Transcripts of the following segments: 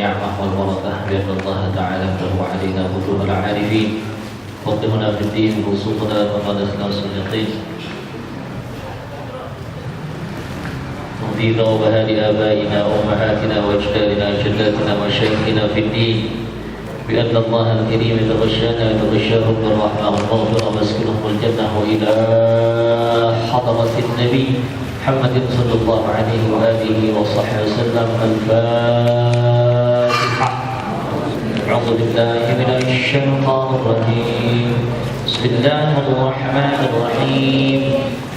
والنعمة والبركة بأن الله تعالى له علينا فتوح العارفين وقمنا في الدين وصوتنا وقادتنا الصديقين نفيد وبهاد آبائنا وأمهاتنا وأجدادنا وجداتنا وشيخنا في الدين بأن الله الكريم يتغشانا يتغشاهم بالرحمة والمغفرة ويسكنهم الجنة وإلى حضرة النبي محمد صلى الله عليه وآله وصحبه وسلم. الفاتحة. أعوذ بالله من الشيطان الرجيم. بسم الله الرحمن الرحيم.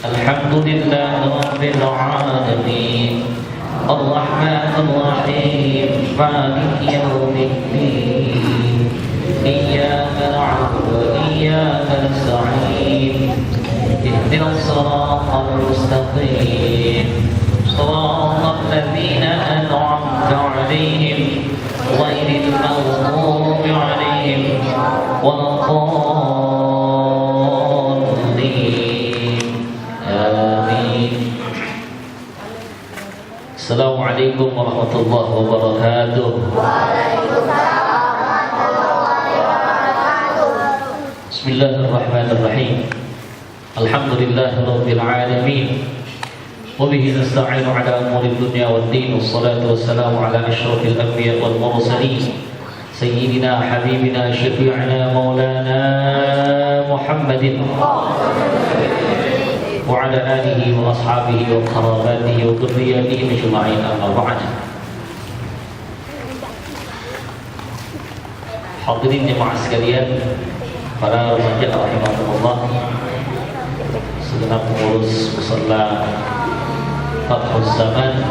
الحمد لله رب العالمين الرحمن الرحيم مالك يوم الدين إياك نعبد وإياك نستعين اهدنا الصراط المستقيم صراط الذين أنعمت عليهم غير المغضوب عليهم ولا الضالين آمين. Assalamualaikum warahmatullahi wabarakatuh. Waalaikumsalam warahmatullahi wabarakatuh. Bismillahirrahmanirrahim. Alhamdulillahirabbil alamin. Wa bihi nasta'inu ala umuri dunya waddin. Wassalatu wassalamu ala asyrafil anbiya wal mursalin. Sayyidina habibina syafi'ina maulana Muhammadin وعلى آله وأصحابه وقراباته وذرياته أجمعين أما بعد. Hadirin jemaah sekalian, para remaja rahimahumullah, segenap pengurus musalla Fathul Zaman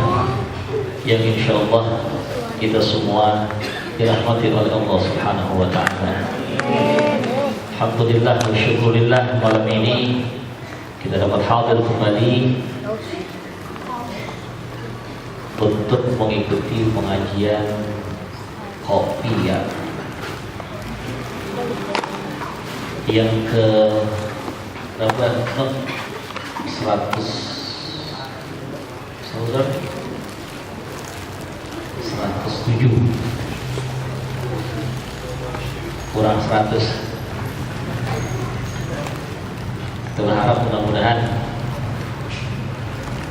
yang insyaallah kita semua dirahmati oleh Allah Subhanahu wa taala. Alhamdulillah wa syukurillah, malam ini kita dapat hadir kembali untuk mengikuti pengajian Qafiyah yang ke berapa? 107 kurang 100. Kita berharap mudah-mudahan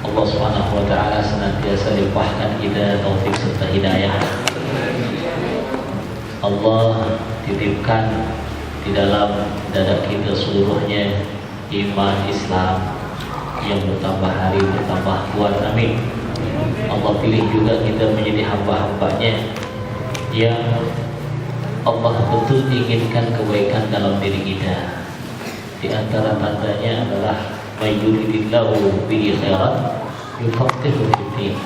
Allah Subhanahu wa taala senantiasa limpahkan kita taufik serta hidayah. Allah titipkan di dalam dada kita seluruhnya iman Islam yang bertambah hari bertambah kuat. Amin. Allah pilih juga kita menjadi hamba-hambanya yang Allah betul inginkan kebaikan dalam diri kita. Di antara tandanya adalah mayyuridillahu bihi khairan yufaqihu fiddin.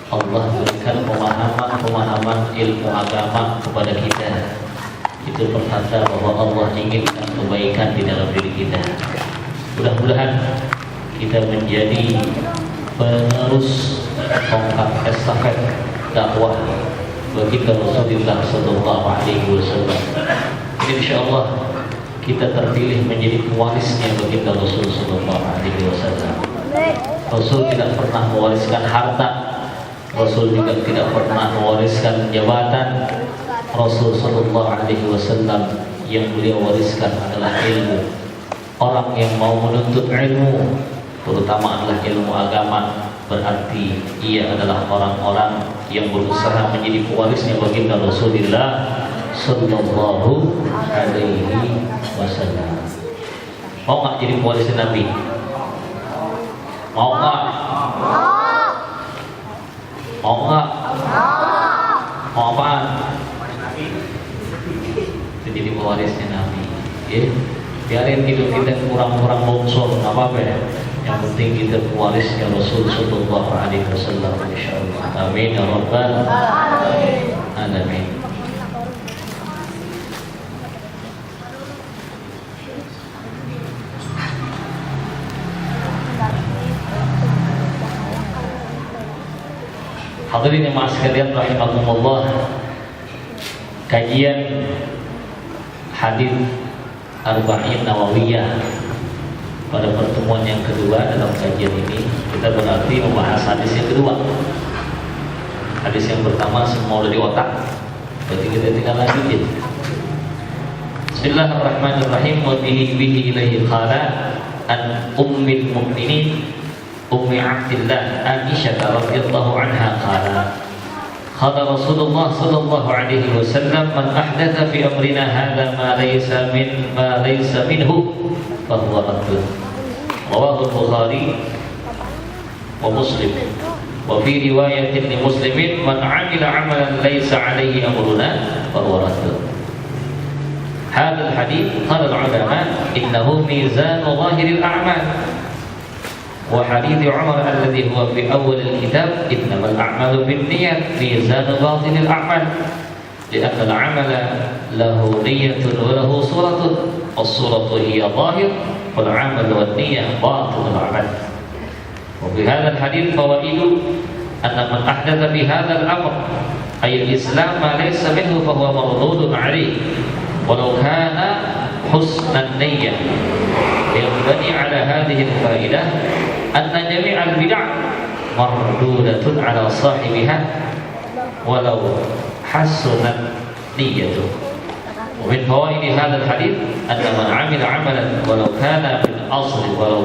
Allah berikan pemahaman ilmu agama kepada kita. Itu pertanda bahwa Allah inginkan kebaikan di dalam diri kita. Mudah-mudahan kita menjadi penerus tongkat estafet dakwah baginda Rasulullah sallallahu alaihi wasallam. Insyaallah kita terpilih menjadi pewarisnya baginda Rasul sallallahu alaihi wasallam. Rasul tidak pernah mewariskan harta, Rasul juga tidak pernah mewariskan jabatan. Rasul sallallahu alaihi wasallam yang beliau wariskan adalah ilmu. Orang yang mau menuntut ilmu, terutama adalah ilmu agama, berarti ia adalah orang-orang yang berusaha menjadi pewarisnya baginda Rasulullah sallallahu alaihi wasallam. Mau nggak jadi pewaris Nabi? Mau nggak? Mau nggak? Mau apaan? Jadi pewarisnya Nabi. Ya, biarin hidup kita kurang-kurang longsor, nggak apa-apa ya. Yang penting kita pewarisnya Rasul sallallahu alaihi wasallam. Insyaallah. Amin ya rabbal alamin. Hadirin jemaah sekalian rahimakumullah, kajian hadis Arba'in Nawawiyah pada pertemuan yang kedua dalam kajian ini kita berarti membahas hadis yang kedua. Hadis yang pertama semua udah di otak, berarti kita tinggal lanjutin. Bismillahirrahmanirrahim. Wa bihi ilaihi qala an ummil mu'minin ummi Abdillah Aisyah radhiyallahu anha qala qala Rasulullah sallallahu alaihi wasallam man ahdatha fi amrina hadha ma laysa minhu fa huwa raddun. Rawahu Bukhari wa Muslim. Wa fi riwayatin li Muslimin man 'amila 'amalan laysa 'alaihi amruna fa huwa raddun. هذا الحديث قال العلماء إنه ميزان ظاهر الأعمال وحديث عمر الذي هو في أول الكتاب إنما الأعمال بالنيات ميزان باطن الأعمال لأن العمل له نية وله صورة والصورة هي ظاهر والعمل والنية باطن العمل. وفي هذا الحديث فوائد أن من أحدث في هذا الأمر أي الإسلام ما ليس منه فهو مردود عليه ولو كان حسن النية. ينبني على هذه الفائدة أن جميع البدع مردودة على صاحبها ولو حسنت نيته. ومن فوائد هذا الحديث أن من عمل عملا ولو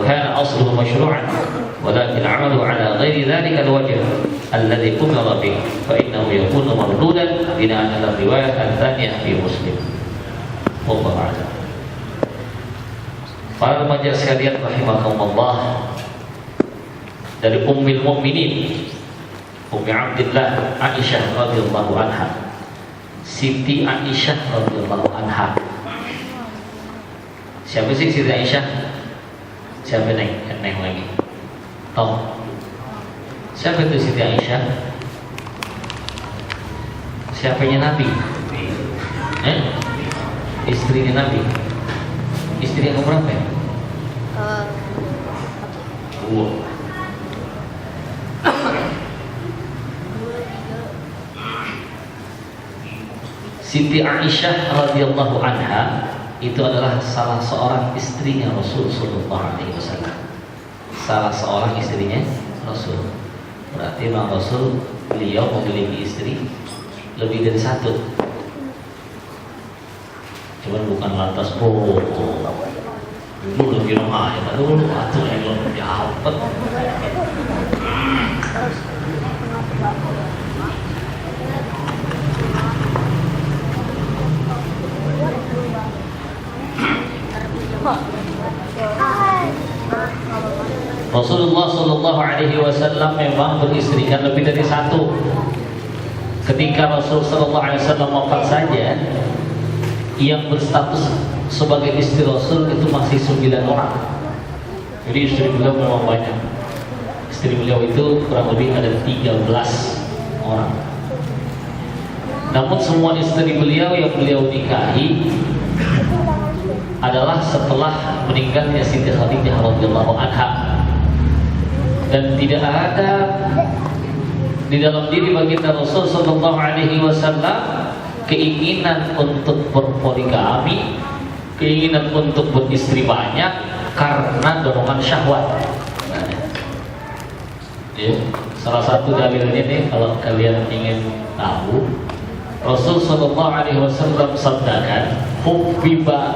كان أصله مشروعا ولكن عمله على غير ذلك الوجه الذي أمر به فإنه يكون مردودا بناء على الرواية الثانية في مسلم. Para remaja sekalian rahimakumullah, dari Ummul Mukminin Ummi Abdillah Aisyah radhiyallahu anha, Siti Aisyah radhiyallahu anha. Siapa sih Siti Aisyah? Siapa neng lagi? Tahu? Siapa itu Siti Aisyah? Siapanya Nabi? Istrinya Nabi. Istri yang keberapa ya? Dua. Siti Aisyah radhiyallahu anha itu adalah salah seorang istrinya Rasul sallallahu alaihi wasallam. Salah seorang istrinya Rasul. Berarti Imam Rasul beliau memiliki istri lebih dari satu. Cuman bukan lantas dulu lebih ramah ya, dulu atau yang lebih apa? Rasulullah Shallallahu Alaihi Wasallam memang beristrikan lebih dari satu. Ketika Rasul Shallallahu Alaihi Wasallam wafat saja, yang berstatus sebagai istri Rasul itu masih 9 orang. Jadi istri beliau memang banyak. Istri beliau itu kurang lebih ada 13 orang. Namun semua istri beliau yang beliau nikahi adalah setelah meninggalnya Siti Khadijah radhiyallahu anha. Dan tidak ada di dalam diri baginda Rasul sallallahu alaihi wasallam keinginan untuk berpoligami, keinginan untuk beristri banyak karena dorongan syahwat. Ya, salah satu dalilnya nih, kalau kalian ingin tahu, Rasul sallallahu alaihi wasallam sabdakan, "Hubbiba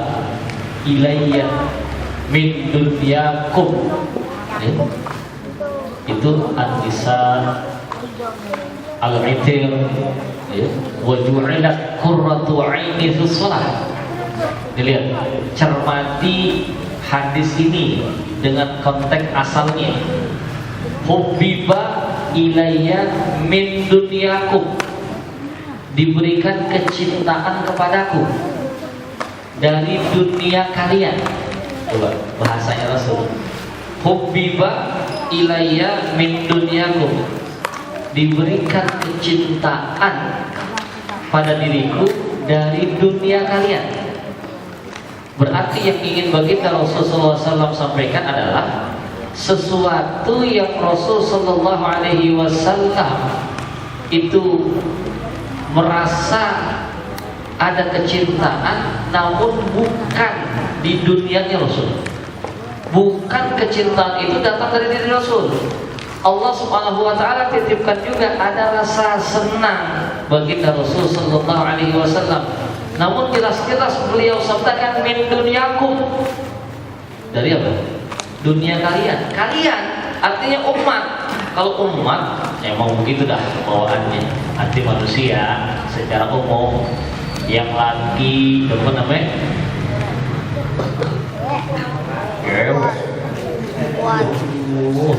ilayya min dunyakum." Ya, itu an-nisa al-itir, ya, wa ju'ilat qurratu 'aini fi shalah. Dilihat, cermati hadis ini dengan konteks asalnya. Hubbiba ilayya min dunyakum, diberikan kecintaan kepadaku dari dunia kalian. Coba bahasanya Rasul. Hubbiba ilayya min dunyakum, diberikan kecintaan pada diriku dari dunia kalian. Berarti yang ingin baginda Rasulullah SAW sampaikan adalah sesuatu yang Rasul Sallallahu Alaihi Wasallam itu merasa ada kecintaan, namun bukan di dunianya Rasul. Bukan kecintaan itu datang dari diri Rasul, Allah Subhanahu wa taala titipkan juga ada rasa senang bagi Rasul sallallahu alaihi wasallam. Namun jelas-jelas beliau sabdakan min dunyakum. Dari apa? Dunia kalian. Kalian artinya umat. Kalau umat emang begitu dah bawaannya. Arti manusia secara umum yang laki apa namanya?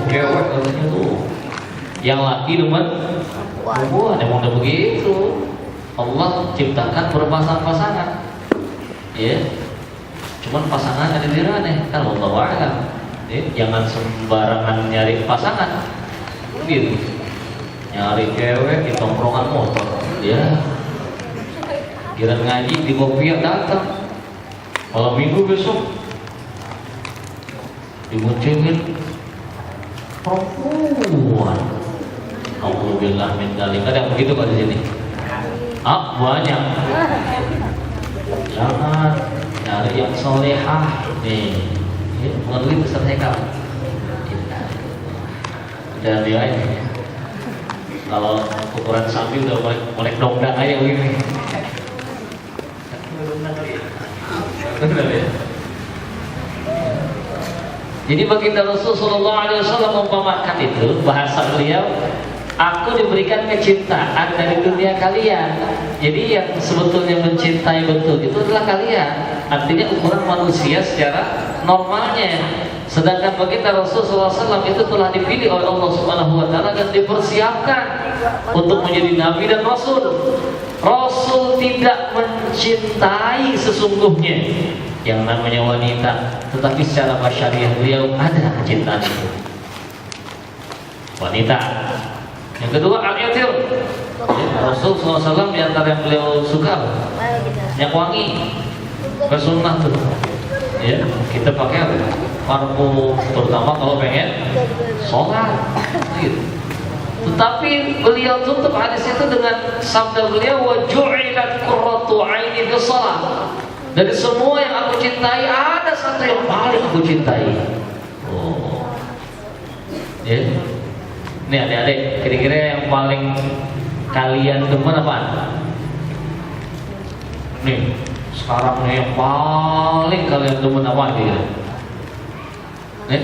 Cewek katanya tuh. Yang laki demen perempuan, emang udah begitu. Allah ciptakan berpasang-pasangan. Ya. Cuman pasangan ada di mana? Kan Allah a'lam. Jangan sembarangan nyari pasangan. Gitu. Nyari cewek di tongkrongan motor. Ya. Kira ngaji di kopi datang. Malam minggu besok dimunculin perempuan. Alhamdulillah min dzalik. Ada yang begitu pada sini? Ah, banyak. Jangan cari yang solehah nih. Bukan duit besar hekal. Dan dia kalau ukuran sapi udah mulai dongdang aja begini. Jadi baginda Rasul sallallahu alaihi wasallam mengumpamakan itu, bahasa beliau, aku diberikan kecintaan dari dunia kalian. Jadi yang sebetulnya mencintai betul itu adalah kalian. Artinya ukuran manusia secara normalnya. Sedangkan baginda Rasul sallallahu alaihi wasallam itu telah dipilih oleh Allah Subhanahu wa taala dan dipersiapkan untuk menjadi nabi dan rasul. Rasul tidak mencintai sesungguhnya yang namanya wanita, tetapi secara basyariah beliau ada kecintaan itu. Wanita. Yang kedua al-itir. Rasul SAW di antara yang beliau suka yang wangi, kesunnah tuh. Ya, kita pakai parfum terutama kalau pengen sholat. Gitu. Tetapi beliau tutup hadis itu dengan sabda beliau, wa ju'ilat qurratu 'aini fi shalah. Dari semua yang aku cintai ada satu yang paling aku cintai. Oh. Ya. Nih adik-adik, kira-kira yang paling kalian demen apa? Nih, sekarang nih yang paling kalian demen apa kira? Nih?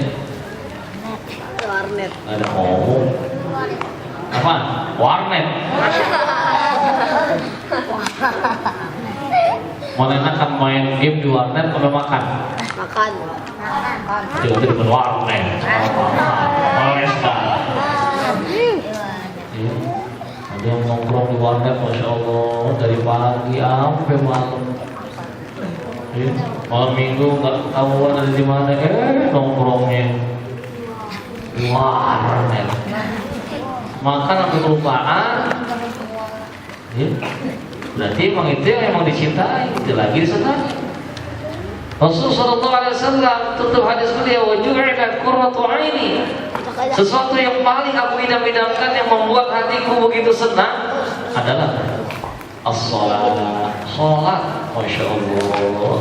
Warnet. Ada ngomong. Apa? Warnet. Mana enakan main game di warnet atau makan? Makan. Jadi di warnet. Molesta. Ada yang nongkrong di warnet, masya Allah, dari pagi sampai malam. Malam minggu nggak tahu ada di mana, nongkrongnya di warnet. Makan sampai kelupaan. Berarti emang itu yang emang dicintai, itu lagi disenangi. Rasulullah SAW tutup hadis beliau, wa ju'ilat qurratu 'aini. Sesuatu yang paling aku idam-idamkan yang membuat hatiku begitu senang adalah as-shalat. Salat, masya Allah.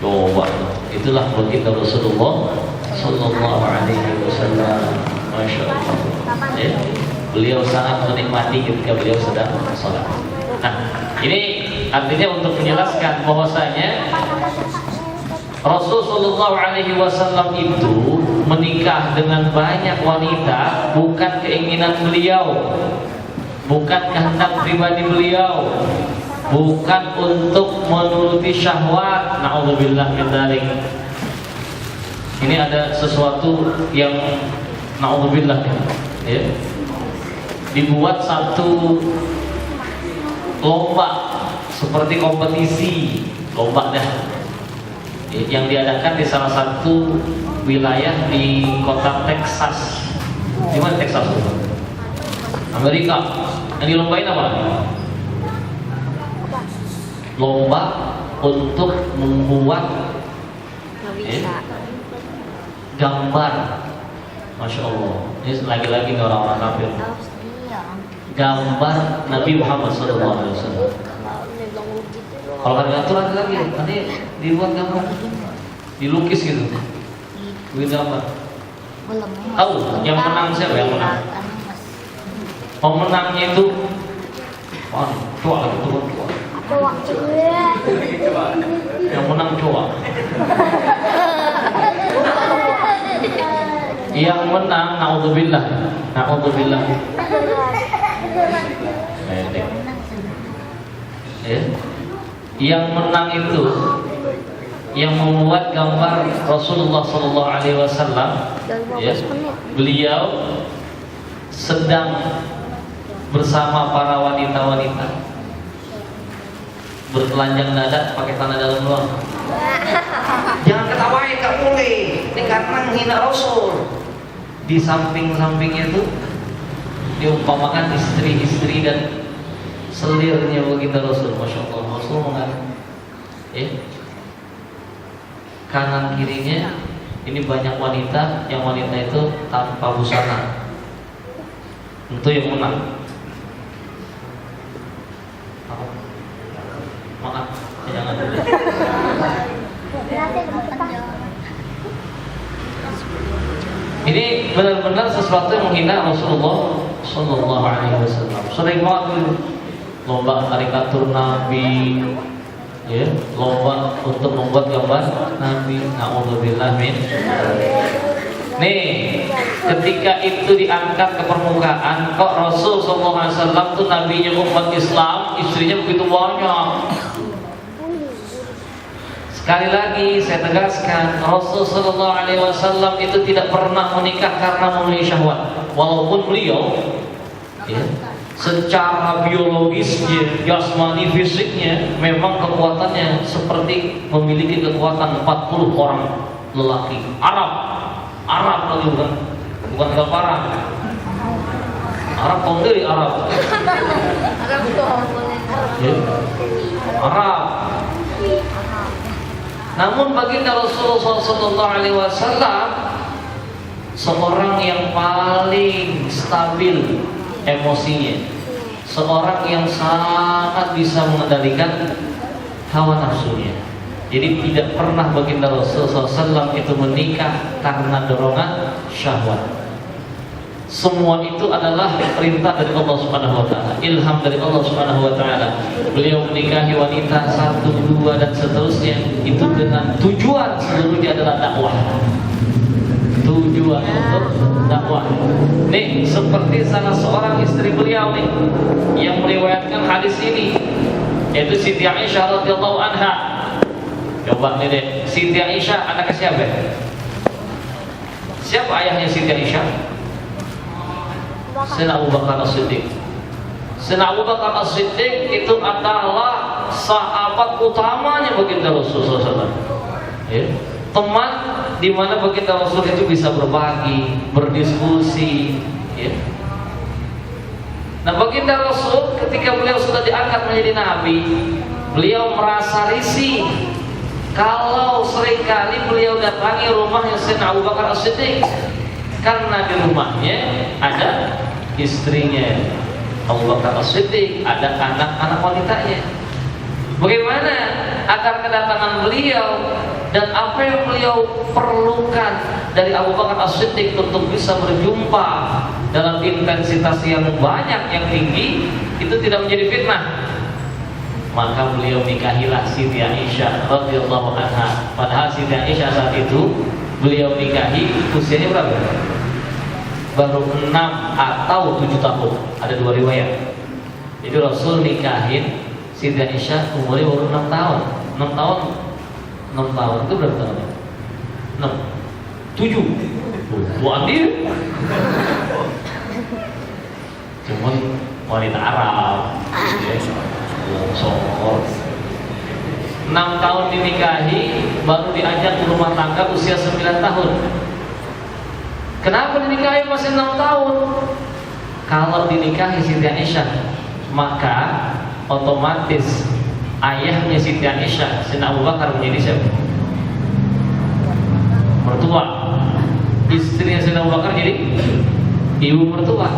Coba, itulah baginda Rasulullah Sallallahu Alaihi Wasallam, masya Allah. Beliau sangat menikmati ketika beliau sedang sholat. Nah, ini artinya untuk menjelaskan bahwasanya Rasul Sallallahu Alaihi Wasallam itu menikah dengan banyak wanita bukan keinginan beliau, bukan kehendak pribadi beliau, bukan untuk menuruti syahwat. Na'udzubillah min dzalik. Ini ada sesuatu yang na'udzubillah ya. Dibuat satu lomba seperti kompetisi lomba dah yang diadakan di salah satu wilayah di kota Texas. Di mana Texas? Amerika. Yang dilombain apa? Lomba untuk membuat gambar. Masya Allah. Ini lagi-lagi orang-orang kafir. Gambar Nabi Muhammad SAW. Kalau karikatur lagi, nanti dibuat gambar, dilukis gitu, bikin gambar. Tahu yang menang siapa yang menang? Pemenangnya itu cowok itu cowok. Yang menang cowok. Yang menang naudzubillah. Yang menang itu yang membuat gambar Rasulullah Sallallahu Alaihi Wasallam. Beliau sedang bersama para wanita-wanita bertelanjang dada pakai tanah dalam doang. Jangan ketawain, gak boleh. Ini karena menghina Rasul. Di samping-sampingnya itu diumpamakan istri-istri dan selirnya baginda Rasul. Masya Allah, Rasul mengatakan, kanan kirinya ini banyak wanita, yang wanita itu tanpa busana. Itu yang menang. Makan, jangan. Ini benar-benar sesuatu yang menghina Rasulullah Sallallahu Alaihi Wasallam. Sering banget lomba karikatur Nabi, lomba untuk membuat gambar Nabi. Naudzubillah min. Nih, ketika itu diangkat ke permukaan, kok Rasul Sallallahu Alaihi Wasallam tuh nabinya umat Islam, istrinya begitu banyak. Sekali lagi saya tegaskan, Rasul Sallallahu Alaihi Wasallam itu tidak pernah menikah karena memenuhi syahwat. Walaupun beliau secara biologisnya, jasmani fisiknya memang kekuatannya seperti memiliki kekuatan 40 orang lelaki Arab lagi, bukan kelaparan. Arab kau dari Arab. Arab. Namun baginda Rasulullah SAW seorang yang paling stabil emosinya, seorang yang sangat bisa mengendalikan hawa nafsunya. Jadi tidak pernah baginda Rasulullah SAW itu menikah karena dorongan syahwat. Semua itu adalah perintah dari Allah Subhanahu wa taala, ilham dari Allah Subhanahu wa taala. Beliau menikahi wanita 1, 2 dan seterusnya itu dengan tujuan seluruhnya adalah dakwah. Tujuan untuk dakwah. Nih, seperti salah seorang istri beliau nih yang meriwayatkan hadis ini, yaitu Siti Aisyah radhiyallahu anha. Coba nih deh, Siti Aisyah anaknya siapa? Siapa ayahnya Siti Aisyah? Sayyidina Abu Bakar As-Siddiq. Sayyidina Abu Bakar As-Siddiq itu adalah sahabat utamanya baginda Rasulullah SAW. Teman di mana baginda Rasul itu bisa berbagi, berdiskusi. Nah, baginda Rasul ketika beliau sudah diangkat menjadi nabi, beliau merasa risih kalau seringkali beliau datangi rumahnya Sayyidina Abu Bakar As-Siddiq, karena di rumahnya ada istrinya Abu Bakar As-Siddiq, ada anak-anak wanitanya. Bagaimana agar kedatangan beliau dan apa yang beliau perlukan dari Abu Bakar As-Siddiq untuk bisa berjumpa dalam intensitas yang banyak, yang tinggi, itu tidak menjadi fitnah, maka beliau nikahilah Siti Aisyah radhiyallahu anha. Padahal Siti Aisyah saat itu beliau nikahi usianya berapa? Baru 6 atau 7 tahun. Ada 2 riwayat. Jadi Rasul nikahin Siti Aisyah umurnya baru 6 tahun. 6 tahun itu berapa tahun? 6 7 Tuan dia. Cuman wanita Arab, sokor. 6 tahun dinikahi, baru diajak ke rumah tangga usia 9 tahun. Kenapa dinikahi masih 6 tahun? Kalau dinikahi Siti Aisyah, maka otomatis ayahnya Siti Aisyah, Sayyidina Abu Bakar, menjadi siapa? Mertua. Istrinya Sayyidina Abu Bakar jadi ibu mertua.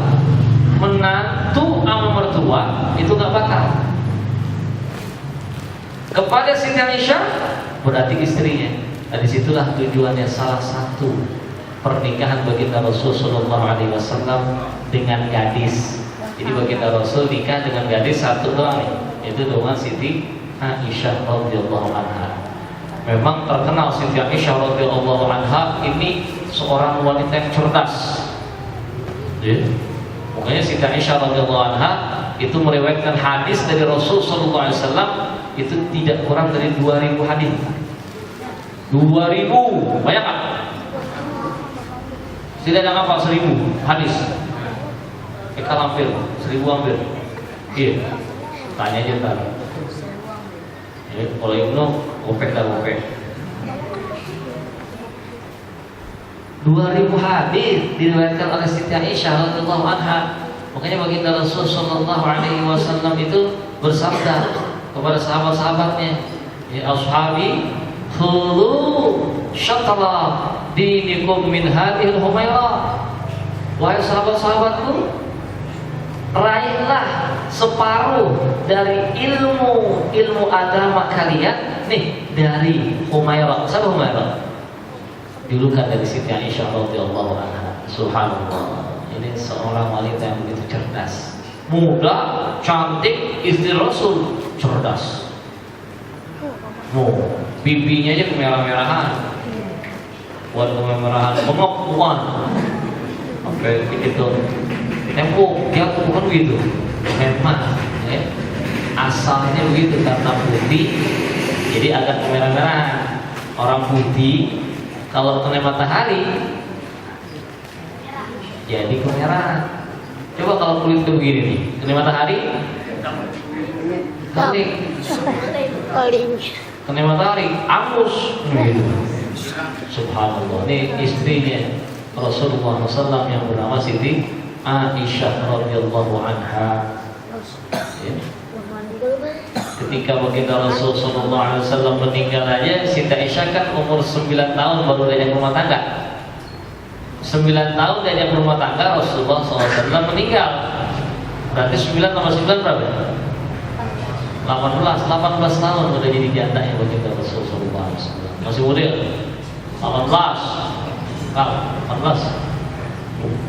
Menantu sama mertua itu gak bakal. Kepada Siti Aisyah berarti istrinya. Nah, disitulah tujuannya, salah satu pernikahan baginda Rasul sallallahu alaihi wasallam dengan gadis. Jadi baginda Rasul nikah dengan gadis satu doang, yaitu dengan Siti Aisyah radhiyallahu anha. Memang terkenal Siti Aisyah radhiyallahu anha ini seorang wanita yang cerdas. Ya. Makanya Siti Aisyah radhiyallahu anha itu meriwayatkan hadis dari Rasul sallallahu alaihi wasallam itu tidak kurang dari 2000 hadis. 2000, banyak kan? Tidak ada apa 1000 hadis. Kalau hampir 1000 hampir. Iya. Tanya aja ntar. Ya, kalau Ibnu opek dah opek. 2000 hadis diriwayatkan oleh Siti Aisyah radhiyallahu anha. Makanya baginda Rasul sallallahu alaihi wasallam itu bersabda kepada sahabat-sahabatnya, ya ashabi khulu syatra dinikum min hadhil humairah. Wahai sahabat-sahabatku, raihlah separuh dari ilmu agama kalian nih dari Humairah. Siapa Humairah? Dilukan dari Siti Aisyah radhiyallahu anha. Subhanallah. Ini seorang wanita yang begitu cerdas, muda, cantik, istri Rasul, cerdas. Pipinya aja kemerah-merahan, buat kemerah-merahan, bengok bukan, sampai gitu. Tempo dia tuh bukan begitu, memang, ya. Asalnya begitu karena putih, jadi agak kemerah-merahan. Orang putih kalau kena matahari jadi kemerahan. Coba kalau kulit itu begini nih, kena matahari, kena matahari, angus, gitu. Subhanallah. Ini istrinya Rasulullah SAW yang bernama Siti Aisyah radhiyallahu anha. Ya. Ketika baginda Rasul sallallahu alaihi wasallam meninggal aja, Siti Aisyah kan umur 9 tahun baru diajak rumah tangga. 9 tahun diajak rumah tangga, Rasulullah SAW meninggal. Berarti 9 tambah 9 berapa? 18 tahun udah jadi janda yang baginda Rasul sallallahu alaihi wasallam. Masih muda. 18. Kal, 18.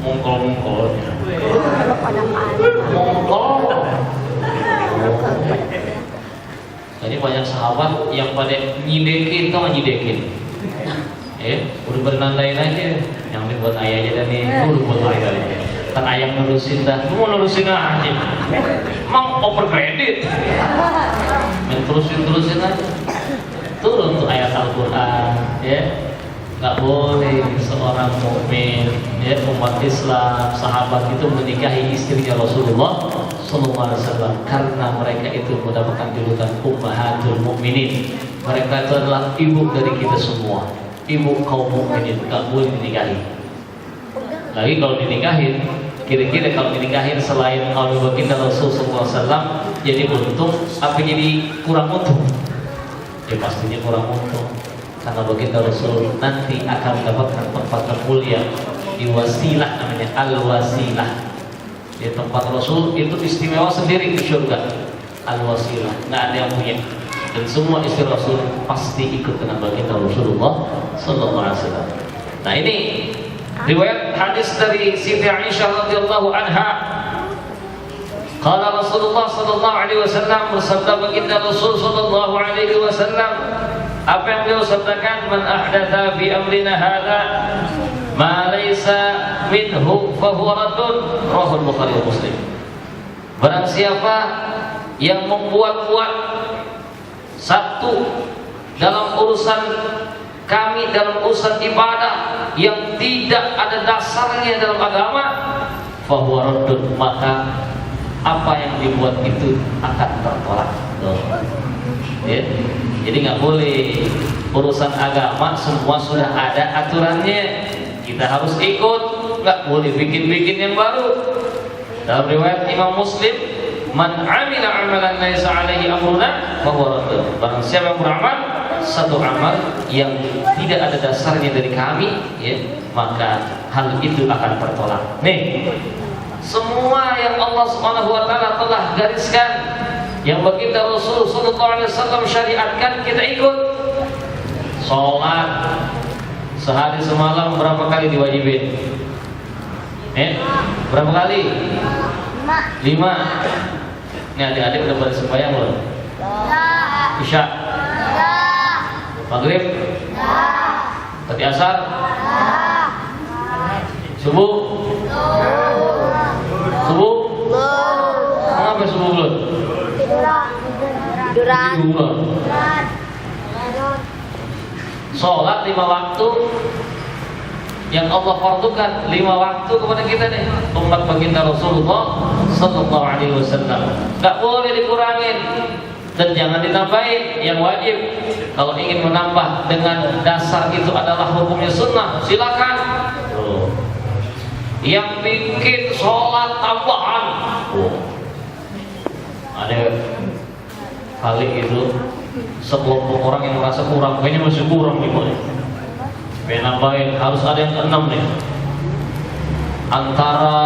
Mongkol. Jadi banyak sahabat yang pada nyidekin, tau gak nyidekin? Udah bernandain aja, yang ini buat ayah aja dan ini, udah buat ayah aja. Kan ayah nurusin dah, lu mau nurusin aja. Emang over credit, yang terusin aja. Turun tuh ayat Al-Quran, ya. Gak boleh seorang mukmin, ya, umat Islam, sahabat itu menikahi istrinya Rasulullah SAW karena mereka itu mendapatkan julukan Ummahatul Mukminin. Mereka itu adalah ibu dari kita semua, ibu kaum mukminin. Gak boleh dinikahi. Lagi kalau dinikahin, kira-kira kalau dinikahin selain Abu Bakar dan Rasulullah SAW, jadi untung apa jadi kurang untung? Ya pastinya kurang untung. Karena baginda Rasul nanti akan mendapatkan tempat mulia di wasilah, namanya al-wasilah. Di tempat Rasul itu istimewa sendiri di surga. Al-wasilah, nggak ada yang punya. Dan semua istri Rasul pasti ikut dengan baginda Rasulullah sallallahu alaihi wasallam. Nah, ini riwayat hadis dari Siti Aisyah radhiyallahu anha. Qala Rasulullah sallallahu alaihi wasallam, bersabda baginda Rasul sallallahu alaihi wasallam, apa yang beliau sabdakan, man ahdatha fi amrina hadza ma laysa minhu fa huwa raddun, rawahu Bukhari wa Muslim. Barang siapa yang membuat-buat satu dalam urusan kami, dalam urusan ibadah yang tidak ada dasarnya dalam agama, fa huwa raddun, maka apa yang dibuat itu akan tertolak. Ya. Jadi nggak boleh urusan agama semua sudah ada aturannya, kita harus ikut, nggak boleh bikin-bikin yang baru. Dalam riwayat Imam Muslim, man amila amalan laisa alaihi amruna fahuwa radd. Barang siapa yang beramal satu amal yang tidak ada dasarnya dari kami, ya, maka hal itu akan tertolak. Nih, semua yang Allah Subhanahu wa taala telah gariskan, yang baginda Rasul sallallahu alaihi wasallam syariatkan, kita ikut. Salat, Sehari semalam berapa kali diwajibin? Berapa kali? 5. Ini adik-adik udah pada sembahyang belum? Isya? Maghrib? Tadi asar? Subuh? Subuh? Mengapa subuh belum? Tiduran. Sholat 5 waktu yang Allah fardukan 5 waktu kepada kita nih, umat baginda Rasulullah sallallahu alaihi wasallam. Enggak boleh dikurangin dan jangan ditambahin. Yang wajib kalau ingin menambah dengan dasar itu adalah hukumnya sunnah, silakan. Yang bikin sholat tambahan, ada kali itu sekelompok orang yang merasa kurang, kayaknya masih kurang nih, pengen nambahin, harus ada yang ke-6 nih. Antara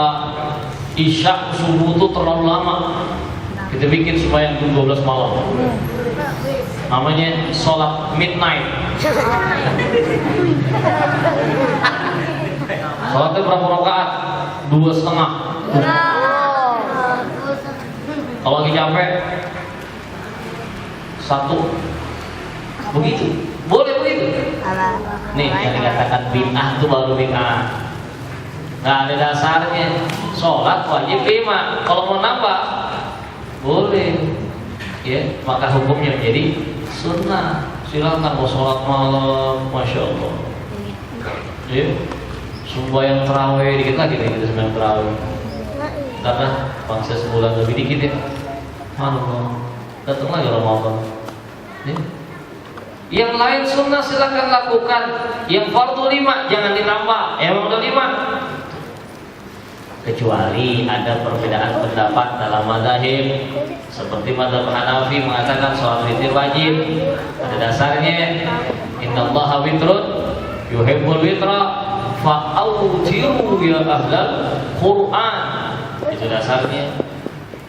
isya subuh itu terlalu lama, kita bikin supaya 12 malam, namanya sholat midnight. Sholatnya berapa rakaat? 2,5. Kalau lagi capek 1. Begitu. Boleh begitu. Nih yang dikatakan bid'ah itu baru bid'ah. Nggak ada dasarnya. Sholat wajib 5. Kalau mau nambah boleh. Ya, maka hukumnya menjadi sunnah. Silakan mau sholat malam, masya Allah. Ya. Sembahyang tarawih dikit lagi nih, kita sembahyang tarawih. Karena bangsa sebulan lebih dikit ya. Mana datang lagi Ramadan. Ya. Yang lain sunnah silakan lakukan. Yang fardu 5 jangan ditambah. Emang udah 5. Kecuali ada perbedaan pendapat dalam mazhab. Seperti mazhab Hanafi mengatakan sholat witir wajib. Pada dasarnya innallaha witrun yuhibbul witra fa'awtiru ya ahlal Quran. Itu dasarnya.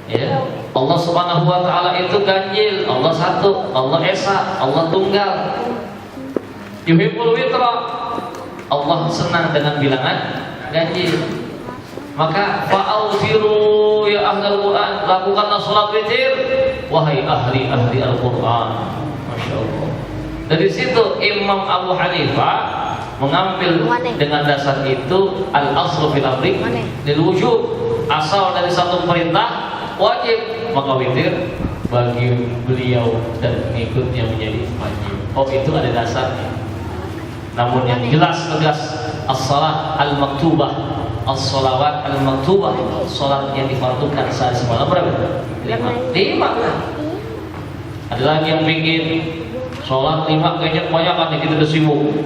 Ya, Allah Subhanahu wa taala itu ganjil, Allah satu, Allah esa, Allah tunggal. Yuhibbul witra, Allah senang dengan bilangan ganjil. Maka fa'awtiru ya ahlal Quran, lakukanlah salat witir wahai ahli-ahli Al-Qur'an. Masya Allah. Dari situ Imam Abu Hanifah mengambil dengan dasar itu al-aslu fil amri lil wujub, asal dari satu perintah wajib, maka witir bagi beliau dan pengikutnya menjadi wajib. Oh, itu ada dasarnya. Namun yang jelas tegas as-salat al-maktubah, as-salawat al-maktubah, salat yang difardukan sehari semalam berapa? 5. Ada lagi yang bikin salat 5 kayaknya kebanyakan nih, kita udah sibuk.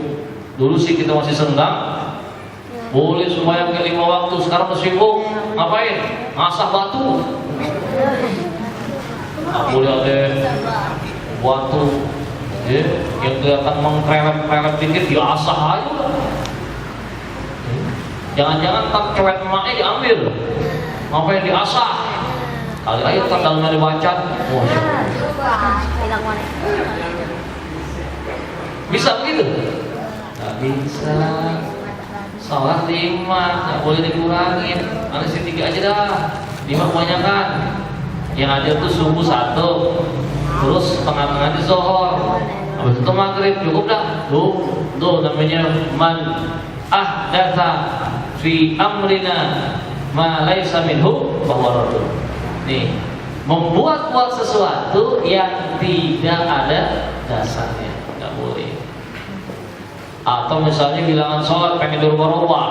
Dulu sih kita masih senggang, boleh sembahyang ke 5 waktu. Sekarang udah sibuk, ngapain? Ngasah batu. Boleh ada batu ya, yang kelihatan mengkrewet-krewet dikit diasah aja. Jangan-jangan tak cewek emaknya diambil, ngapain diasah? Kali aja tak dalamnya dibaca. Bisa begitu? Gak bisa. Salat 5, gak boleh dikurangin. Ada sih 3 aja dah. 5 kebanyakan. Yang ada tuh subuh 1, terus tengah-tengah di zuhur, habis itu maghrib, cukup dah. Tuh namanya man ahdatsa fi amrina ma laisa minhu fahuwa raddun. Nih, membuat-buat sesuatu yang tidak ada dasarnya, nggak boleh. Atau misalnya bilangan sholat pengen dirubah-rubah.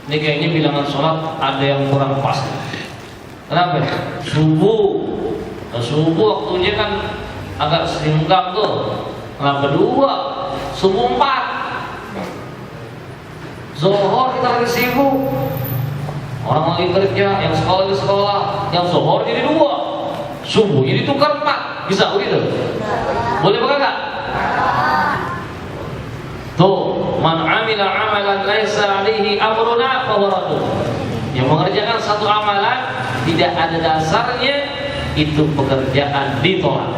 Ini kayaknya bilangan sholat ada yang kurang pas. Kenapa? Subuh. Nah, subuh waktunya kan agak singkat tuh. Kenapa 2? Subuh 4. Zuhur kita lagi sibuk. Orang lagi kerja, yang sekolah di sekolah, yang zuhur jadi 2. Subuh jadi tukar 4. Bisa begitu? Boleh enggak? Tuh, man amila amalan laisa alaihi amruna fahuwa raddun. Yang mengerjakan satu amalan tidak ada dasarnya, itu pekerjaan ditolak.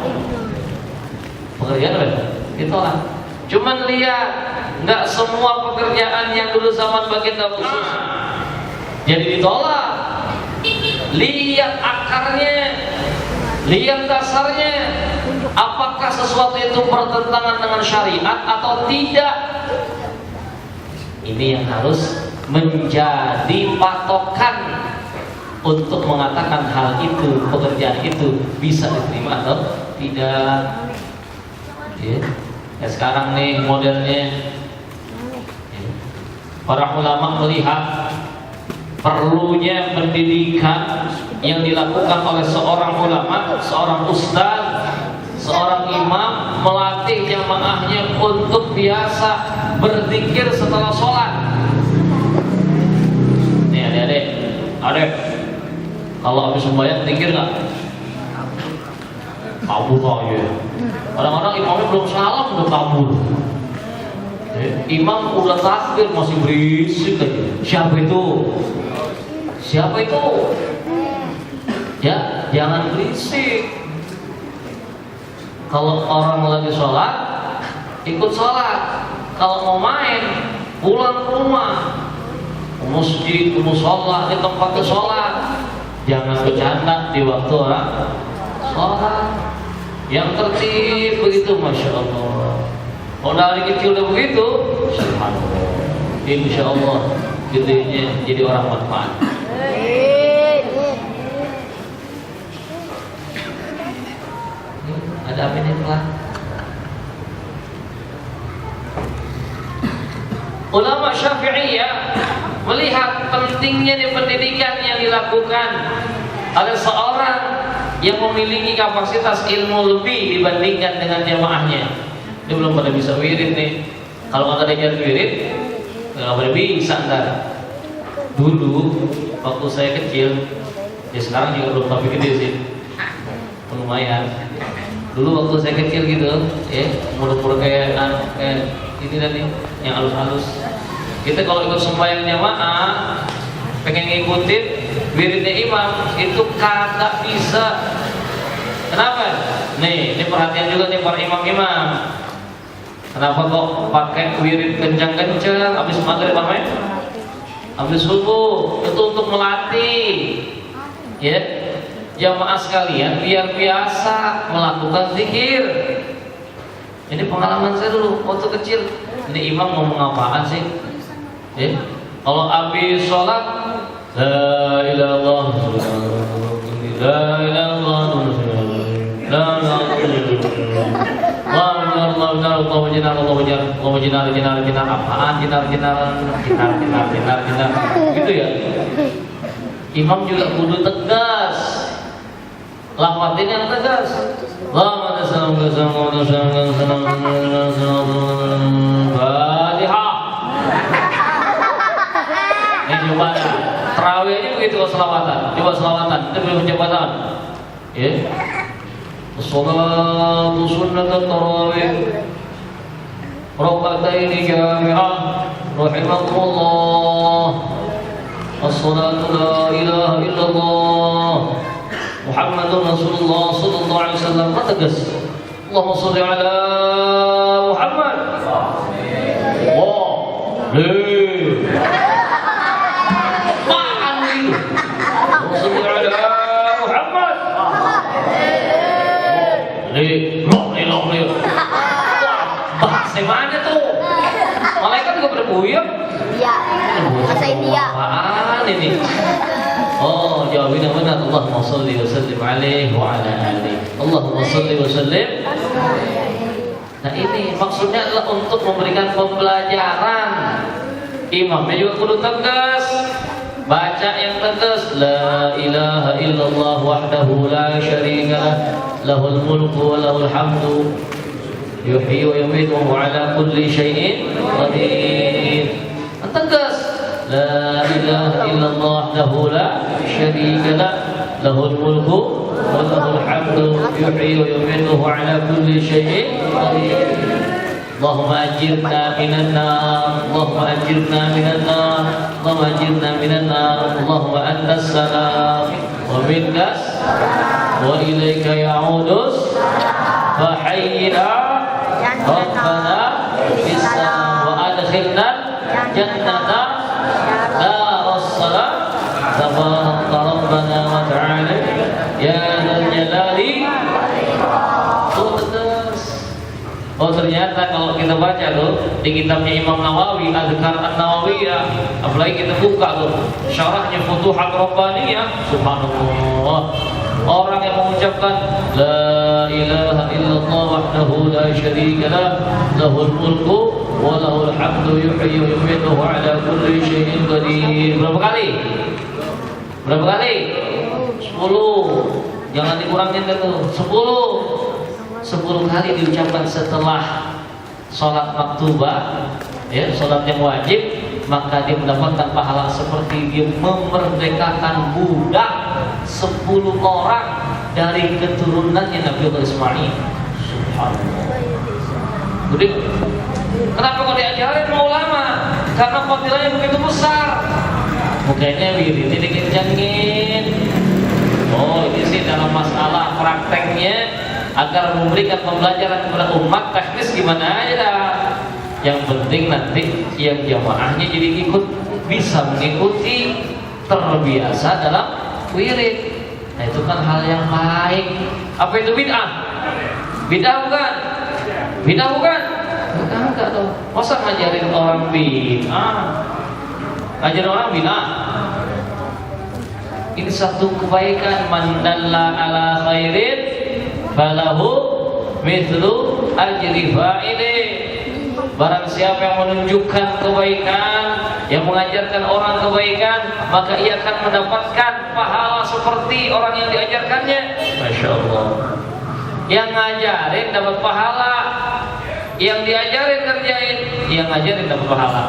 Pekerjaan apa? Ditolak. Cuman lihat Nggak semua pekerjaan yang dulu zaman baginda khusus jadi ditolak. Lihat akarnya, lihat dasarnya, apakah sesuatu itu bertentangan dengan syariat atau tidak. Ini yang harus menjadi patokan untuk mengatakan hal itu, pekerjaan itu bisa diterima atau tidak. Ya, sekarang nih modelnya, para ulama melihat perlunya pendidikan yang dilakukan oleh seorang ulama, seorang ustaz, seorang imam melatih jamaahnya untuk biasa berzikir setelah sholat. Nih adik-adik, kalau habis sembahyang zikir nggak? Kabur aja. Kadang-kadang imamnya belum salam udah kabur. Imam udah takbir masih berisik aja. Siapa itu? Siapa itu? Ya, jangan berisik. Kalau orang lagi sholat, ikut sholat. Kalau mau main, pulang ke rumah, ke masjid, ke musola, di tempat sholat. Jangan bercanda di waktu sholat. Yang tertib begitu, masya Allah. Kalau dari kecil udah begitu, subhanallah, insya Allah gedenya jadi orang manfaat. Ada apa ini telah? Ulama Syafi'iyah melihat pentingnya di pendidikan yang dilakukan oleh seorang yang memiliki kapasitas ilmu lebih dibandingkan dengan jamaahnya. Dia belum pada bisa wirid nih. Kalau nggak ada jalan wirid, nggak pada bisa ntar. Dulu waktu saya kecil, ya sekarang juga belum tapi gede sih, lumayan. Dulu waktu saya kecil gitu, ya umur-umur kayak ini dan ini, yang halus-halus. Kita kalau ikut sembahyang jamaah, pengen ngikutin wiridnya imam, itu kagak bisa. Kenapa? Nih, ini perhatian juga nih para imam-imam. Kenapa kok pakai wirid kencang-kencang habis maghrib apa? Habis subuh, itu untuk melatih. Ya, jamaah sekalian biar biasa melakukan zikir. Ini pengalaman saya dulu waktu kecil. Ini imam ngomong apaan sih? Ya, kalau habis sholat, la ilaha illallah, la ilaha illallah, la ilaha illallah. Allah jinar apaan jinar gitu ya. Imam juga kudu tegas, lafadzin yang tegas. Fatihah. Ini coba tarawih aja begitu selawatan. Coba selawatan, kita boleh ucapkan. Ya. As-salatu sunnatul tarawih raka'ataini jami'ah rahimakumullah. As-salatu la ilaha illallah Muhammadur Rasulullah sallallahu alaihi wasallam. Tegas. Allahumma shalli ala Muhammad. Bahasa mana tuh? Malaikat juga berbuyuk. Iya. Bahasa India. Apaan ini? Oh, jawabin yang benar. Allahumma shalli wa sallim alaihi wa ala alihi. Allahumma shalli wa sallim. Nah ini maksudnya adalah untuk memberikan pembelajaran. Imamnya juga kudu tegas. Baca yang tegas, la ilaha illallah wahdahu la syarika lahul mulku wa lahul hamdu yuhyi wa yumiitu wa ala kulli syai'in qadir. Tegas, la ilaha illallah wahdahu la syarika lahul mulku wa lahul hamdu yuhyi wa yumiitu wa ala kulli syai'in qadir. Allahumma ajirna minan nar, Allahumma ajirna minan nar, Allahumma ajirna minan nar, Allahumma antas salam wa minkas wa ilaika ya'udus fa hayyina rabbana bis salam wa adkhilna jannata daras salam tabarakta rabbana wa ta'ala ya dzal jalali. Oh ternyata kalau kita baca tuh di kitabnya Imam Nawawi Adhkar An-Nawawiyah, apalagi kita buka tuh syarahnya Futuhat Rabbaniyah, subhanallah, orang yang mengucapkan la ilaha illallah wahdahu la syarika lah lahul mulku wa lahul hamdu yuhyi wa yumiitu wa ala kulli syai'in qadir. Berapa kali? Berapa kali? 10. Jangan dikurangin tuh. 10 kali diucapkan setelah sholat maktubah, ya, sholat yang wajib, maka dia mendapatkan pahala seperti dia memerdekakan budak 10 orang dari keturunannya Nabi Ismail. Subhanallah. Jadi, kenapa kok diajarin sama ulama? Karena fadilahnya begitu besar. Mukanya ini dikencangin. Oh, ini sih dalam masalah prakteknya agar memberikan pembelajaran kepada umat, teknis gimana aja dah. Yang penting nanti yang jamaahnya jadi ikut, bisa mengikuti, terbiasa dalam wirid. Nah itu kan hal yang baik. Apa itu bid'ah? Bid'ah bukan? Bid'ah bukan? Enggak dong. Masa ngajarin orang bid'ah? Ngajarin orang bid'ah? Ini satu kebaikan. Man dalla ala khairin falahu mithlu ajri fa'ili. Barang siapa yang menunjukkan kebaikan, yang mengajarkan orang kebaikan, maka ia akan mendapatkan pahala seperti orang yang diajarkannya. Masya Allah. Yang ngajarin dapat pahala, yang diajarin kerjain, yang ngajarin dapat pahala.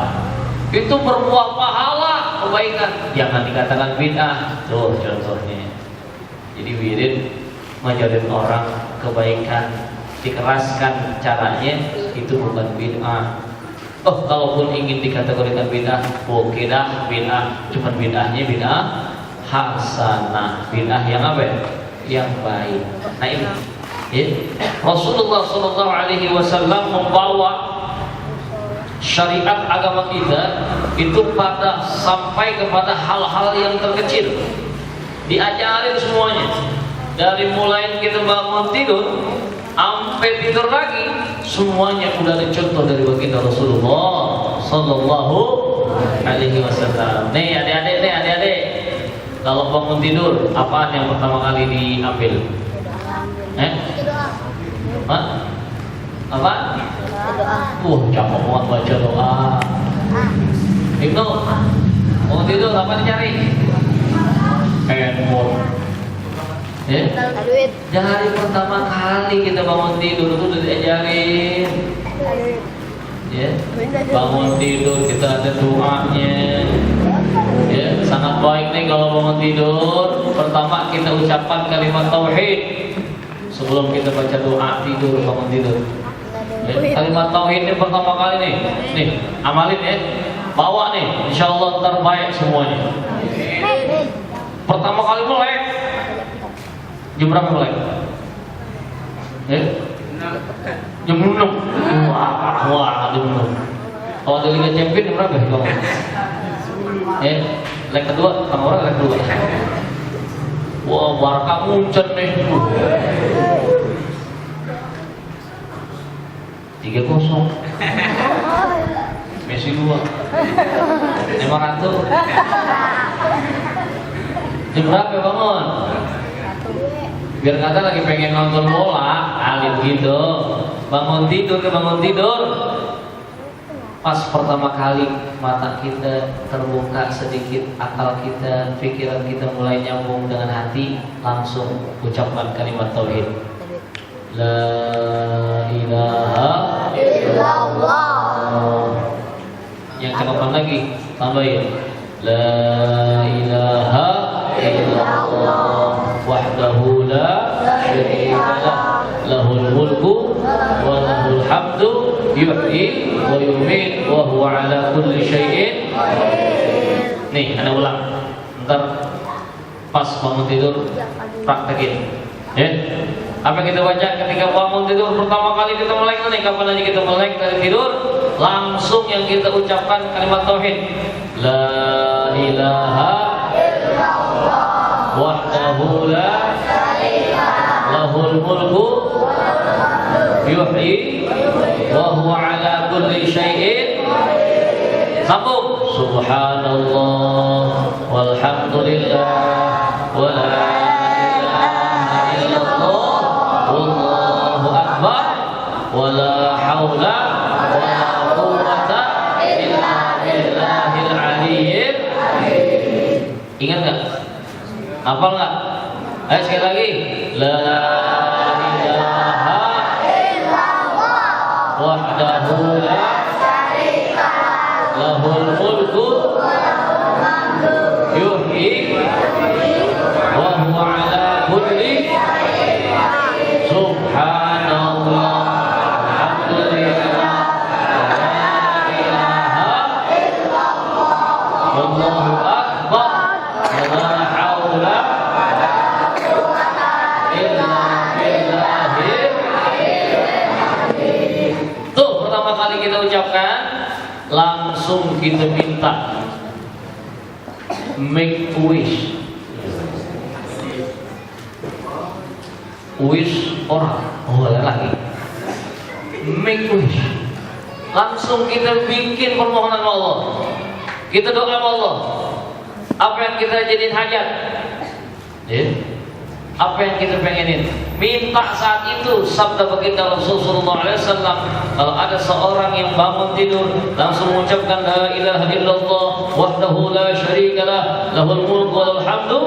Itu berbuah pahala kebaikan. Jangan dikatakan bid'ah. Tuh contohnya. Jadi wirid ngajarin orang kebaikan, dikeraskan caranya, itu bukan bid'ah. Oh, kalaupun ingin dikategorikan bid'ah, oke dah bid'ah, cuman bid'ahnya bid'ah hasanah, bid'ah yang apa? Yang baik. Nah ini, ya. Rasulullah SAW membawa syariat agama kita itu pada sampai kepada hal-hal yang terkecil, diajarin semuanya. Dari mulai kita bangun tidur sampai tidur lagi, semuanya udah ada contoh dari baginda Rasulullah Sallallahu Alaihi Wasallam. Nih adik-adik, kalau bangun tidur, apaan yang pertama kali diambil? Hah? Apa? Cakep banget baca doa. Ibnu, bangun tidur apa dicari? Handphone. Ya? Dari pertama kali kita bangun tidur itu udah diajarin. Ya? Bangun tidur kita ada doanya. Ya, sangat baik nih kalau bangun tidur. Pertama kita ucapkan kalimat tauhid sebelum kita baca doa tidur bangun tidur. Ya, kalimat tauhid ini pertama kali nih. Nih, amalin ya. Bawa nih, insyaallah terbaik semuanya. Pertama kali melek. Jam berapa mulai? Jam 6. Wah, jam 6. Kalau ada Liga Champion jam berapa? Leg kedua, sama orang leg kedua. Wah, Barca muncul nih. 3-0. Messi 2. Emang ratu. Jam berapa bangun? Biar kata lagi pengen nonton bola, alim gitu. Bangun tidur. Pas pertama kali mata kita terbuka sedikit, akal kita, pikiran kita mulai nyambung dengan hati, langsung ucapkan kalimat tauhid. La ilaha illallah. Yang cakapan lagi, tambahin. La ilaha illallah wahdahu la syarika lah lahul mulku wa lahul hamdu yuhyi wa yumiit wa huwa ala kulli syai'in qadir. Nih, ana ulang. Ntar pas bangun tidur praktekin. Ya. Apa kita baca ketika bangun tidur pertama kali kita melek nih, kapan aja kita melek dari tidur, langsung yang kita ucapkan kalimat tauhid. La ilaha illallah wahdahu la syarika lahul mulku yuhyi wa huwa ala kulli syai'in sambung. Subhanallah walhamdulillah wa la ilaha illallah wallahu akbar wa la haula wa la quwwata illa billahil aliyyil. Ingat enggak? Hafal enggak? Ayo sekali lagi. La ilaha illallah wahdahu la syarika lahul mulku yuhyi wa huwa ala kulli subhanallah alhamdulillah la ilaha illallah wallahu akbar wa la haula illa billahil. Tuh pertama kali kita ucapkan, langsung kita minta make wish. Wish orang, boleh lagi make wish. Langsung kita bikin permohonan sama Allah, kita doa sama Allah. Apa yang kita jadiin hajat, apa yang kita pengenin, minta saat itu. Sabda baginda Rasulullah SAW, kalau ada seorang yang bangun tidur langsung mengucapkan la ilaha illallah wahdahu la syarika lah lahul mulku wa lahul hamdu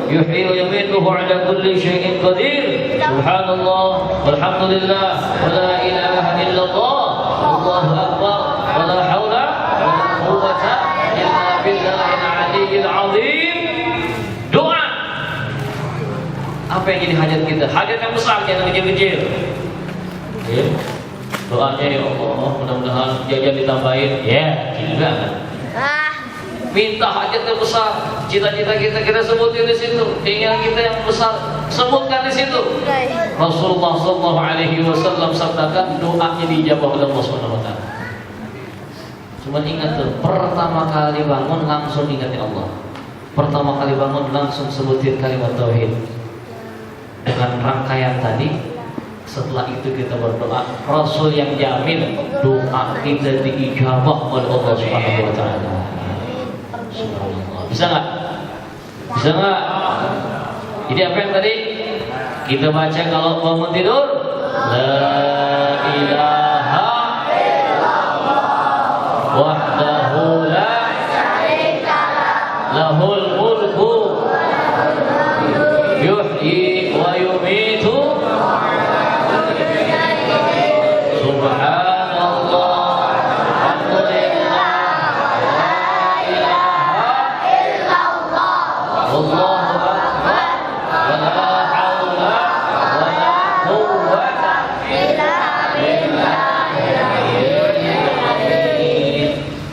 yuhyi wa yumiitu ala kulli syai'in qadir. Subhanallah walhamdulillah wa la ilaha illallah wallahu akbar wa la haula wa la quwwata illa billahil aliyyil azim. Doa apa yang jadi hajat kita, hajat yang besar, jangan kecil-kecil. Doanya ya Allah, mudah-mudahan jajan ditambahin. Ya, gila kan? Minta hajat yang besar, cita-cita kita sebutin di situ, keinginan kita yang besar sebutkan di situ. Rasulullah SAW sabdakan doanya dijawab oleh Allah SWT. Cuma ingat tuh, pertama kali bangun langsung ingat ya Allah. Pertama kali bangun langsung sebutin kalimat tauhid. Dengan rangkaian tadi, setelah itu kita berdoa, Rasul yang jamin doa kita diijabah oleh Allah Subhanahu wa taala. Bisa nggak? Bisa nggak? Jadi apa yang tadi kita baca kalau bangun tidur? La ilaha illallah wahdahu la syarika lahul mulku yuhyi wa yumiitu subhanallah alhamdulillah la ilaha illallah wallahu akbar wa la haula wa la quwwata illa billah.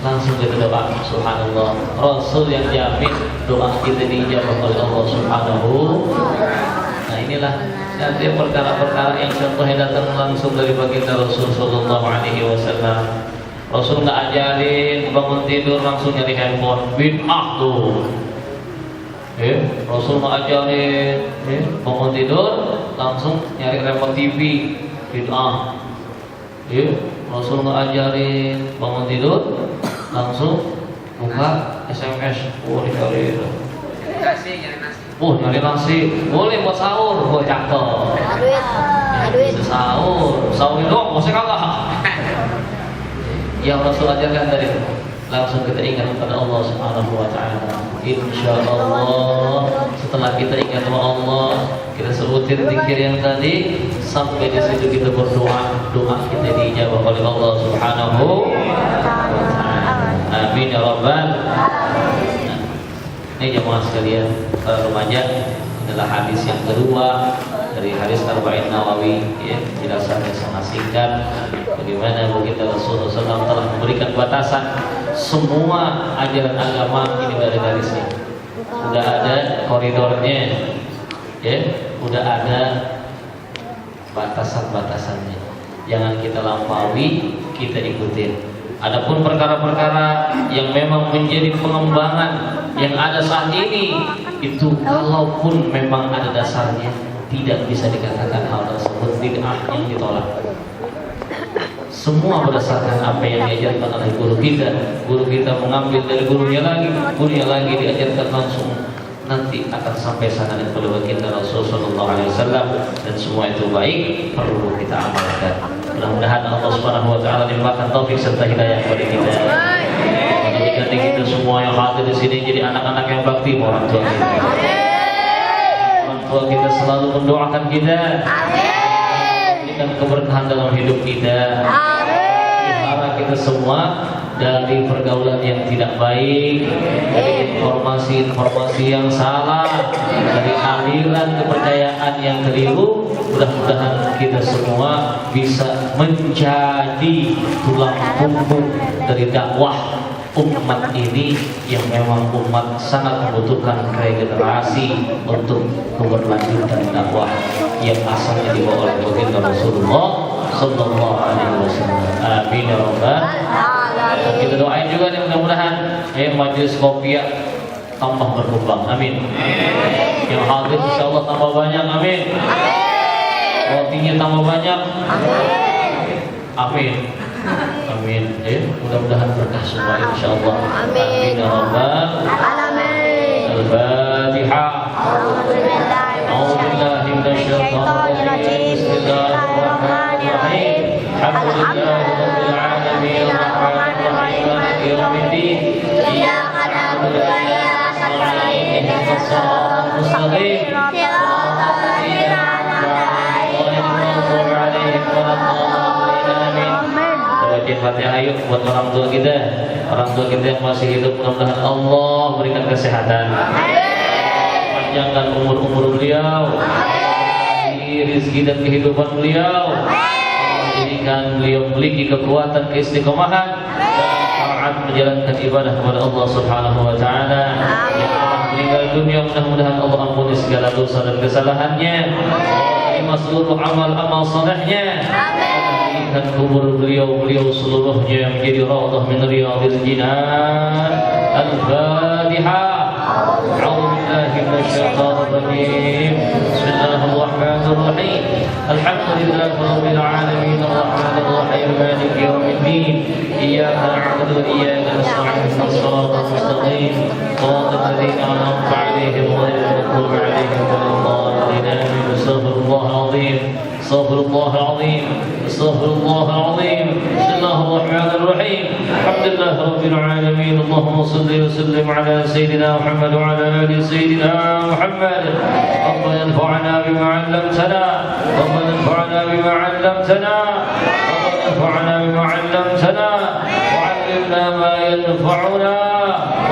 Langsung kita doa subhanallah. Rasul yang jamin doa kita dijawab oleh Allah Subhanahu. Nah inilah nanti perkara-perkara yang contohnya datang langsung dari baginda Rasul Sallallahu Alaihi Wasallam. Rasul nggak ajarin bangun tidur langsung nyari handphone, bid'ah tuh. Rasul nggak ajarin bangun tidur langsung nyari remote TV, bid'ah. Rasul nggak ajarin bangun tidur langsung buka SMS, dicari nyari nasi, boleh buat sahur, cakep. Duit. Sahur dong, mau kalah. Yang Rasul ajarkan tadi, langsung kita ingat kepada Allah Subhanahu wa taala. Insyaallah setelah kita ingat sama Allah, kita sebutin zikir yang tadi, sampai di situ kita berdoa, doa kita dijawab oleh Allah Subhanahu wa taala. Amin ya rabbal alamin. Ini jemaah sekalian, para remaja, adalah hadis yang kedua dari hadis Arba'in Nawawi, ya, penjelasannya sangat singkat. Bagaimana baginda Rasulullah SAW telah memberikan batasan semua ajaran agama ini dari garisnya. Udah ada koridornya, ya, udah ada batasan-batasannya. Jangan kita lampaui, kita ikutin. Adapun perkara-perkara yang memang menjadi pengembangan yang ada saat ini, itu kalaupun memang ada dasarnya, tidak bisa dikatakan hal tersebut bid'ah yang ditolak. Semua berdasarkan apa yang diajarkan oleh guru kita. Guru kita mengambil dari gurunya lagi diajarkan langsung, nanti akan sampai sana dan kepada kita Rasulullah SAW, dan semua itu baik, perlu kita amalkan. Mudah-mudahan Allah Subhanahu wa taala limpahkan taufik serta hidayah kepada kita. Menjadikan kita semua yang hadir di sini jadi anak-anak yang bakti orang tua kita. Orang tua kita selalu mendoakan kita. Berikan keberkahan dalam hidup kita. Pelihara kita semua dari pergaulan yang tidak baik, dari informasi-informasi yang salah, dari aliran kepercayaan yang keliru. Mudah-mudahan kita semua bisa menjadi tulang punggung dari dakwah umat ini, yang memang umat sangat membutuhkan regenerasi untuk keberlanjutan dakwah yang asalnya dibawa oleh baginda Rasulullah Sallallahu Alaihi Wasallam. Amin ya rabbal. Kita doain juga nih, mudah-mudahan majelis Qopiah tambah berkembang. Amin. Yang hadir insyaallah tambah banyak. Amin. Rotinya tambah banyak. Amin. Amin. Mudah-mudahan berkah semua insyaallah. Amin ya rabbal alamin. Al-Fatihah. A'udzubillahi minasyaitonir rajim. Bismillahirrahmanirrahim. Alhamdulillahirabbil alamin. Arrahmanir rahim. Maliki yaumiddin. Iyyaka na'budu wa iyyaka nasta'in. Ihdinas siratal mustaqim. Siratal ladzina an'amta 'alaihim ghairil maghdubi 'alaihim. Baca Fatihah yuk buat orang tua kita yang masih hidup. Mudah-mudahan Allah berikan kesehatan, panjangkan umur beliau, rezeki dan kehidupan beliau, jadikan beliau memiliki kekuatan, keistiqomahan dalam taat menjalankan ibadah kepada Allah Subhanahu wa taala. Yang telah meninggal dunia, mudah-mudahan Allah ampuni segala dosa dan kesalahannya, terima seluruh amal salehnya, dan kubur beliau seluruhnya menjadi raudhah min riyadil jinan. Al-Fatihah. A'udzubillahi minasyaitonir rajim. Bismillahirrahmanirrahim. Alhamdulillahi rabbil alamin. Arrahmanir rahim. Maliki yaumiddin. Iyyaka na'budu wa iyyaka nasta'in. Ihdinas siratal mustaqim. Shiratal ladzina an'amta 'alaihim ghairil maghdubi 'alaihim waladdallin. Astaghfirullahal azim. Astaghfirullahal azim. Astaghfirullahal azim. Bismillahirrahmanirrahim. Alhamdulillahi rabbil alamin. Allahumma shalli wa sallim ala sayyidina Muhammad wa ala ali sayyidina Muhammad. Rabbana anfa'na bima 'allamtana. Rabbana anfa'na bima 'allamtana. Rabbana anfa'na bima 'allamtana. Wa'allimna ma yanfa'una.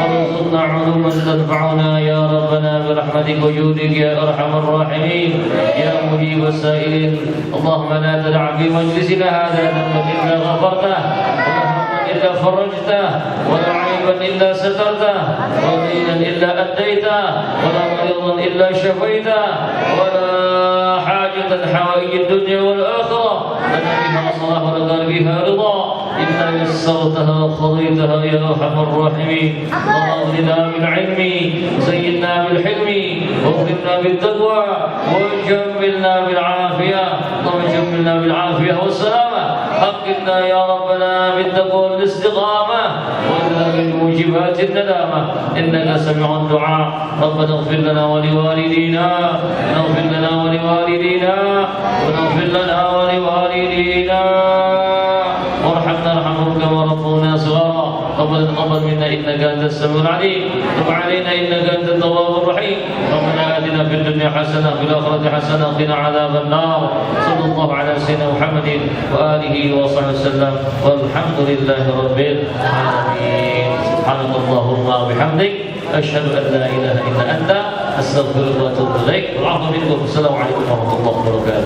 وارزقنا علوما تنفعنا يا ربنا برحمتك وجودك يا ارحم الراحمين يا مجيب السائلين. اللهم لا تدع في مجلسنا هذا ذنبا الا غفرته، ولا هما الا فرجته، ولا عيبا الا سترته، ولا دينا الا اديته، ولا مريضا الا شفيته، ولا حاجة حوائج الدنيا والاخره لنا بها صلاح ولنا بها رضا إنا يسرتها وقضيتها يا أرحم الراحمين. اللهم اغننا بالعلم وزينا بالحلم واغفرنا بالتقوى وجملنا بالعافية. اللهم جملنا بالعافية والسلامة. حققنا يا ربنا بالتقوى والاستقامة وإنا من موجبات الندامة. إنك سميع الدعاء. ربنا اغفر لنا ولوالدينا، اغفر لنا ولوالدينا، ونغفر لنا ولوالدينا، وارحمنا ارحمهم كما ربونا صغارا. ربنا تقبل منا انك انت السميع العليم، وتب علينا انك انت التواب الرحيم. ربنا اتنا في الدنيا حسنه وفي الاخره حسنه وقنا عذاب النار. صلى الله على سيدنا محمد واله وصحبه وسلم، والحمد لله رب العالمين. سبحانك اللهم وبحمدك، اشهد ان لا اله الا انت، استغفرك واتوب اليك. والعفو منكم. السلام عليكم ورحمه الله وبركاته.